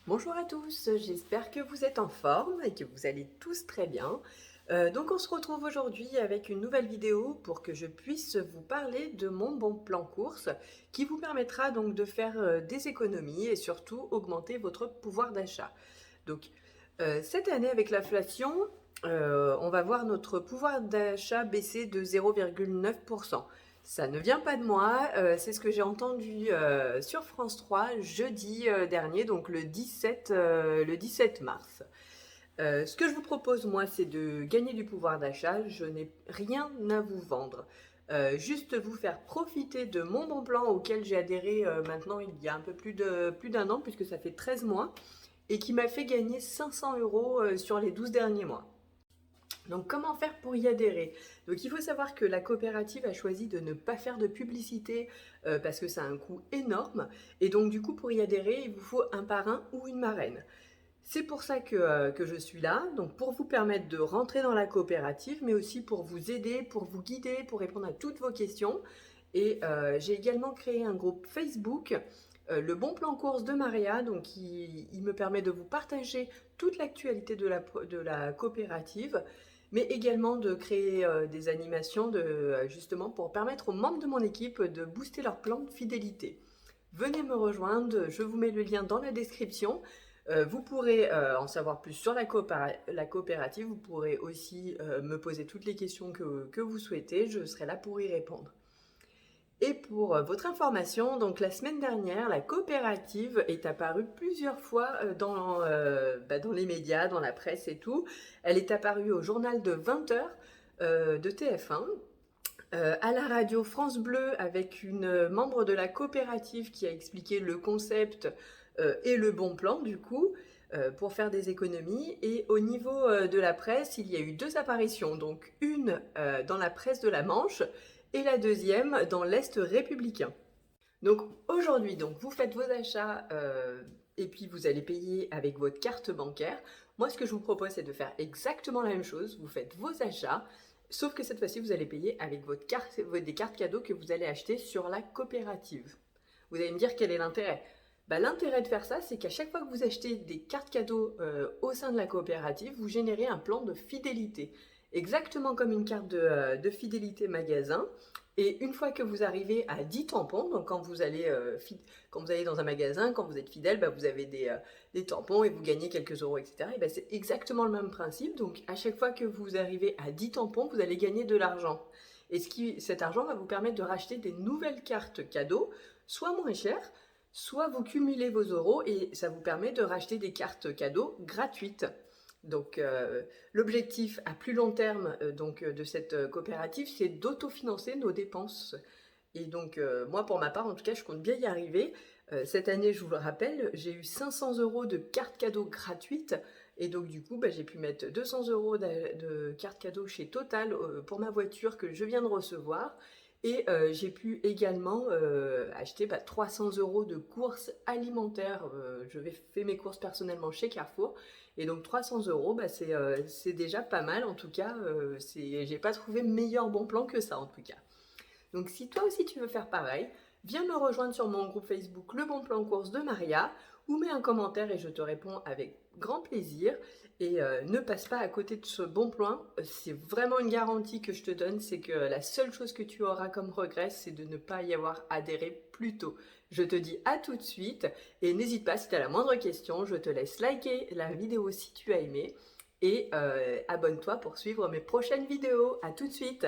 Bonjour à tous, j'espère que vous êtes en forme et que vous allez tous très bien. Donc on se retrouve aujourd'hui avec une nouvelle vidéo pour que je puisse vous parler de mon bon plan course qui vous permettra donc de faire des économies et surtout augmenter votre pouvoir d'achat. Donc cette année avec l'inflation, on va voir notre pouvoir d'achat baisser de 0,9%. Ça ne vient pas de moi, c'est ce que j'ai entendu sur France 3 jeudi dernier, donc le 17 mars. Ce que je vous propose, moi, c'est de gagner du pouvoir d'achat. Je n'ai rien à vous vendre. Juste vous faire profiter de mon bon plan auquel j'ai adhéré maintenant il y a un peu plus d'un an, puisque ça fait 13 mois, et qui m'a fait gagner 500 euros sur les 12 derniers mois. Donc comment faire pour y adhérer? Donc il faut savoir que la coopérative a choisi de ne pas faire de publicité parce que ça a un coût énorme. Et donc du coup pour y adhérer, il vous faut un parrain ou une marraine. C'est pour ça que je suis là, donc pour vous permettre de rentrer dans la coopérative, mais aussi pour vous aider, pour vous guider, pour répondre à toutes vos questions. Et j'ai également créé un groupe Facebook, le Bon Plan Course de Maria, donc il me permet de vous partager toute l'actualité de la coopérative, mais également de créer des animations justement pour permettre aux membres de mon équipe de booster leur plan de fidélité. Venez me rejoindre, je vous mets le lien dans la description. Vous pourrez en savoir plus sur la coopérative, vous pourrez aussi me poser toutes les questions que vous souhaitez, je serai là pour y répondre. Et pour votre information, donc la semaine dernière, la coopérative est apparue plusieurs fois dans les médias, dans la presse et tout. Elle est apparue au journal de 20h de TF1, à la radio France Bleu avec une membre de la coopérative qui a expliqué le concept et le bon plan du coup pour faire des économies. Et au niveau de la presse, il y a eu deux apparitions, donc une dans la presse de la Manche et la deuxième dans l'Est républicain. Donc aujourd'hui, donc vous faites vos achats et puis vous allez payer avec votre carte bancaire. Moi, ce que je vous propose, c'est de faire exactement la même chose. Vous faites vos achats, sauf que cette fois-ci, vous allez payer avec des cartes cadeaux que vous allez acheter sur la coopérative. Vous allez me dire quel est l'intérêt? L'intérêt de faire ça, c'est qu'à chaque fois que vous achetez des cartes cadeaux au sein de la coopérative, vous générez un plan de fidélité. Exactement comme une carte de fidélité magasin. Et une fois que vous arrivez à 10 tampons, donc quand vous allez dans un magasin, quand vous êtes fidèle, vous avez des tampons et vous gagnez quelques euros, etc. Et c'est exactement le même principe. Donc à chaque fois que vous arrivez à 10 tampons, vous allez gagner de l'argent. Et cet argent va vous permettre de racheter des nouvelles cartes cadeaux, soit moins chères, soit vous cumulez vos euros et ça vous permet de racheter des cartes cadeaux gratuites. Donc l'objectif à plus long terme de cette coopérative, c'est d'autofinancer nos dépenses. Et donc moi pour ma part, en tout cas, je compte bien y arriver. Cette année, je vous le rappelle, j'ai eu 500 euros de cartes cadeaux gratuites. Et donc du coup, j'ai pu mettre 200 euros de cartes cadeaux chez Total pour ma voiture que je viens de recevoir. Et j'ai pu également acheter 300 euros de courses alimentaires. Je vais faire mes courses personnellement chez Carrefour. Et donc 300 euros, c'est déjà pas mal. En tout cas, j'ai pas trouvé meilleur bon plan que ça en tout cas. Donc si toi aussi tu veux faire pareil, viens me rejoindre sur mon groupe Facebook Le Bon Plan Course de Maria ou mets un commentaire et je te réponds avec grand plaisir. Et ne passe pas à côté de ce bon plan, c'est vraiment une garantie que je te donne, c'est que la seule chose que tu auras comme regret, c'est de ne pas y avoir adhéré plus tôt. Je te dis à tout de suite et n'hésite pas si tu as la moindre question, je te laisse liker la vidéo si tu as aimé et abonne-toi pour suivre mes prochaines vidéos. À tout de suite.